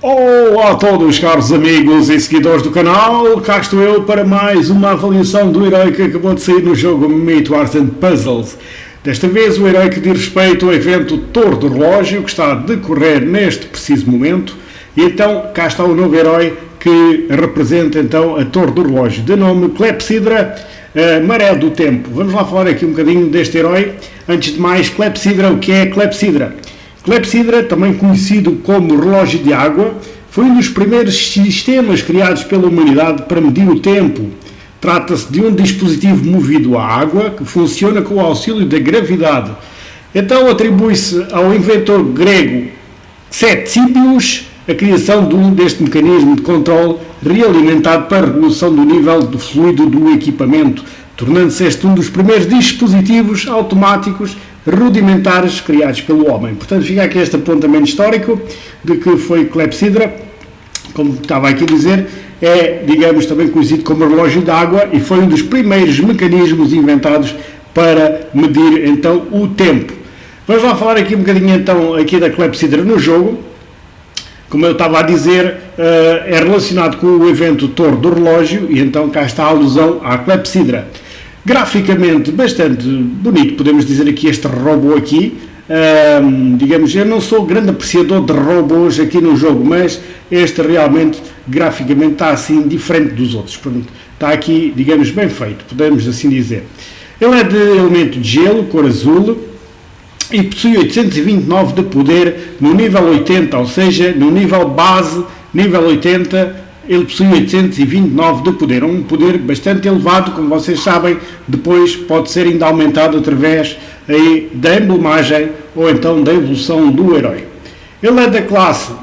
Olá a todos, caros amigos e seguidores do canal, cá estou eu para mais uma avaliação do herói que acabou de sair no jogo Myth Wars and Puzzles. Desta vez o herói que diz respeito ao evento Torre do Relógio, que está a decorrer neste preciso momento, e então cá está o novo herói que representa então a Torre do Relógio, de nome Clepsydra, Maré do Tempo. Vamos lá falar aqui um bocadinho deste herói. Antes de mais, Clepsydra, o que é Clepsydra? Clepsydra, também conhecido como relógio de água, foi um dos primeiros sistemas criados pela humanidade para medir o tempo. Trata-se de um dispositivo movido à água que funciona com o auxílio da gravidade. Então atribui-se ao inventor grego Ctesibius a criação deste mecanismo de controle realimentado para a regulação do nível de fluido do equipamento, tornando-se este um dos primeiros dispositivos automáticos rudimentares criados pelo homem. Portanto, fica aqui este apontamento histórico de que foi Clepsydra, como estava aqui a dizer, é, digamos, também conhecido como relógio de água e foi um dos primeiros mecanismos inventados para medir, então, o tempo. Vamos lá falar aqui um bocadinho, então, aqui da Clepsydra no jogo. Como eu estava a dizer, é relacionado com o evento Torre do Relógio e então cá está a alusão à Clepsydra. Graficamente bastante bonito, podemos dizer aqui este robô aqui. Digamos, eu não sou grande apreciador de robôs aqui no jogo, mas este realmente graficamente está assim diferente dos outros. Portanto, está aqui, digamos, bem feito, podemos assim dizer. Ele é de elemento de gelo, cor azul, e possui 829 de poder no nível 80, ou seja, no nível base, nível 80, ele possui 829 de poder, um poder bastante elevado, como vocês sabem, depois pode ser ainda aumentado através aí da emblemagem ou então da evolução do herói. Ele é da classe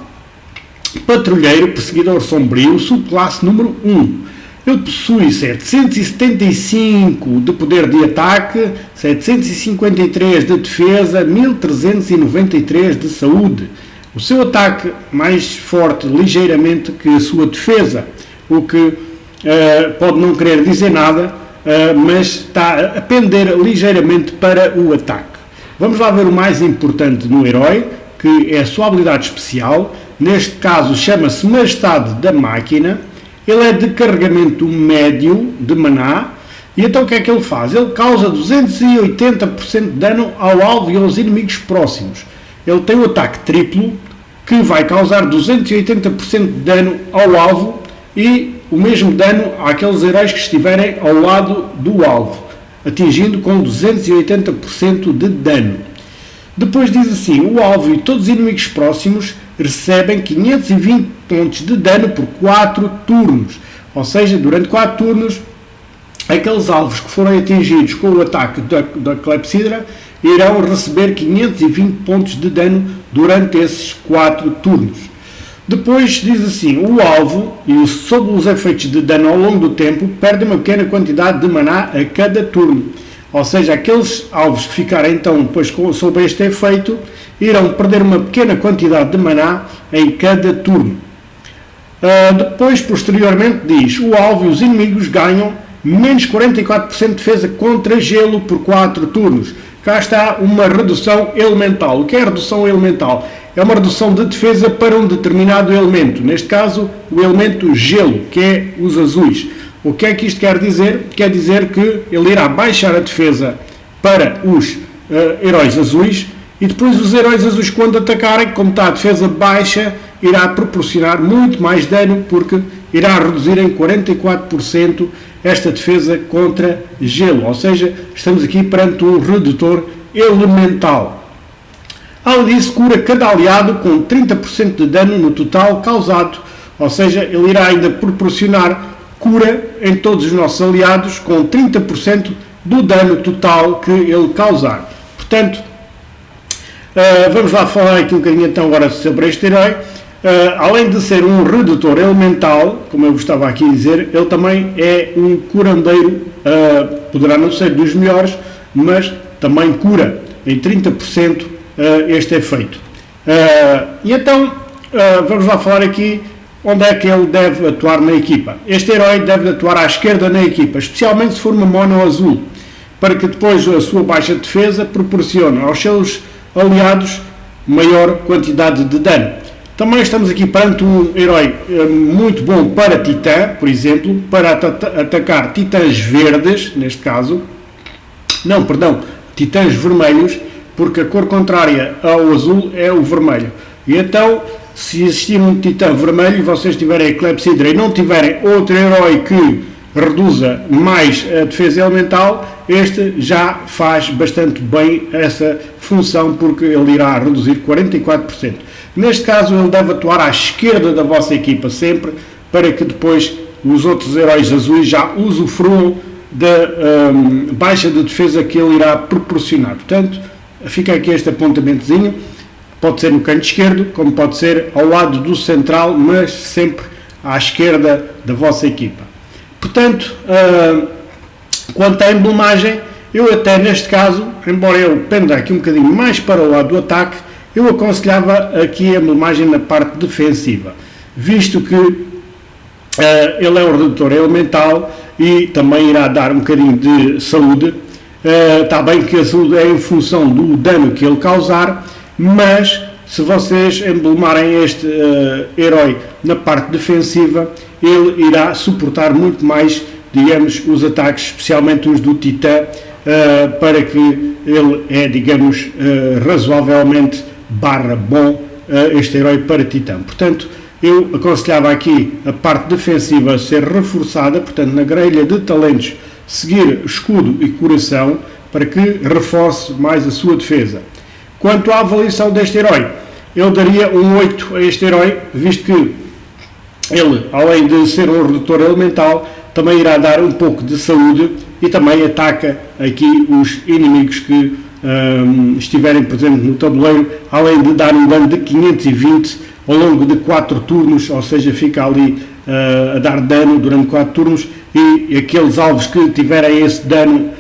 Patrulheiro Perseguidor Sombrio, subclasse número 1. Ele possui 775 de poder de ataque, 753 de defesa, 1393 de saúde. O seu ataque mais forte ligeiramente que a sua defesa, o que pode não querer dizer nada, mas está a pender ligeiramente para o ataque. Vamos lá ver o mais importante no herói, que é a sua habilidade especial. Neste caso chama-se Majestade da Máquina. Ele é de carregamento médio de maná. E então o que é que ele faz? Ele causa 280% de dano ao alvo e aos inimigos próximos. Ele tem o ataque triplo, que vai causar 280% de dano ao alvo e o mesmo dano àqueles heróis que estiverem ao lado do alvo, atingindo com 280% de dano. Depois diz assim, o alvo e todos os inimigos próximos recebem 520 pontos de dano por 4 turnos, ou seja, durante 4 turnos, aqueles alvos que forem atingidos com o ataque da Clepsydra irão receber 520 pontos de dano durante esses 4 turnos. Depois diz assim, o alvo, e sob os efeitos de dano ao longo do tempo, perde uma pequena quantidade de maná a cada turno. Ou seja, aqueles alvos que ficarem então depois sob este efeito, irão perder uma pequena quantidade de maná em cada turno. Depois, posteriormente, diz, o alvo e os inimigos ganham menos 44% de defesa contra gelo por 4 turnos. Cá está uma redução elemental. O que é a redução elemental? É uma redução de defesa para um determinado elemento. Neste caso, o elemento gelo, que é os azuis. O que é que isto quer dizer? Quer dizer que ele irá baixar a defesa para os heróis azuis e depois os heróis azuis, quando atacarem, como está a defesa baixa, irá proporcionar muito mais dano porque irá reduzir em 44% esta defesa contra gelo, ou seja, estamos aqui perante um redutor elemental. Além disso, cura cada aliado com 30% de dano no total causado, ou seja, ele irá ainda proporcionar cura em todos os nossos aliados com 30% do dano total que ele causar. Portanto, vamos lá falar aqui um bocadinho então agora sobre este herói. Além de ser um redutor elemental, como eu vos estava aqui a dizer, ele também é um curandeiro, poderá não ser dos melhores, mas também cura em 30% este efeito. E então, vamos lá falar aqui onde é que ele deve atuar na equipa. Este herói deve atuar à esquerda na equipa, especialmente se for uma mono azul, para que depois a sua baixa defesa proporcione aos seus aliados maior quantidade de dano. Também estamos aqui perante um herói muito bom para Titã, por exemplo, para atacar Titãs verdes, neste caso. Não, perdão, Titãs vermelhos, porque a cor contrária ao azul é o vermelho. E então, se existir um Titã vermelho e vocês tiverem a Clepsydra e não tiverem outro herói que reduza mais a defesa elemental, este já faz bastante bem essa função, porque ele irá reduzir 44%. Neste caso, ele deve atuar à esquerda da vossa equipa sempre, para que depois os outros heróis azuis já usufruam da baixa de defesa que ele irá proporcionar. Portanto, fica aqui este apontamentozinho. Pode ser no canto esquerdo, como pode ser ao lado do central, mas sempre à esquerda da vossa equipa. Portanto, quanto à emblemagem, eu até neste caso, embora eu penda aqui um bocadinho mais para o lado do ataque, eu aconselhava aqui a emblemagem na parte defensiva, visto que ele é um redutor elemental e também irá dar um bocadinho de saúde. Está bem que a saúde é em função do dano que ele causar, mas se vocês emblemarem este herói na parte defensiva, ele irá suportar muito mais, digamos, os ataques, especialmente os do Titã, para que ele é, digamos, razoavelmente bom este herói para Titã. Portanto, eu aconselhava aqui a parte defensiva a ser reforçada, portanto, na grelha de talentos, seguir escudo e coração, para que reforce mais a sua defesa. Quanto à avaliação deste herói, eu daria um 8 a este herói, visto que ele, além de ser um redutor elemental, também irá dar um pouco de saúde e também ataca aqui os inimigos que estiverem presentes no tabuleiro, além de dar um dano de 520 ao longo de 4 turnos, ou seja, fica ali a dar dano durante 4 turnos, e aqueles alvos que tiverem esse dano,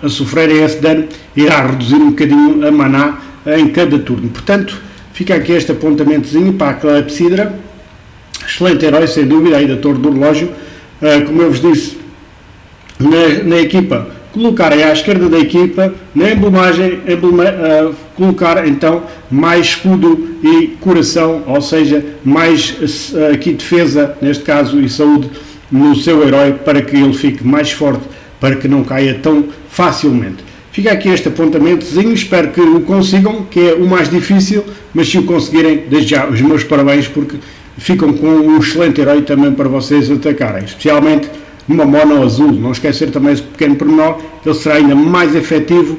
a sofrerem esse dano, irá reduzir um bocadinho a maná em cada turno. Portanto, fica aqui este apontamentozinho para a Clepsydra. Excelente herói, sem dúvida, aí da Torre do Relógio. Como eu vos disse, na equipa, colocarem à esquerda da equipa, na emblemagem, colocar então mais escudo e coração, ou seja, mais aqui defesa, neste caso, e saúde no seu herói, para que ele fique mais forte, para que não caia tão facilmente. Fica aqui este apontamentozinho, espero que o consigam, que é o mais difícil, mas se o conseguirem, desde já os meus parabéns, porque ficam com um excelente herói também para vocês atacarem, especialmente numa mono azul. Não esquecer também esse pequeno pormenor, ele será ainda mais efetivo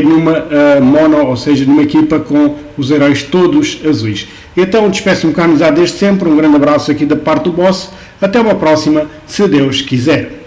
numa mono, ou seja, numa equipa com os heróis todos azuis. Então, despeço-me com a amizade desde sempre, um grande abraço aqui da parte do boss, até uma próxima, se Deus quiser.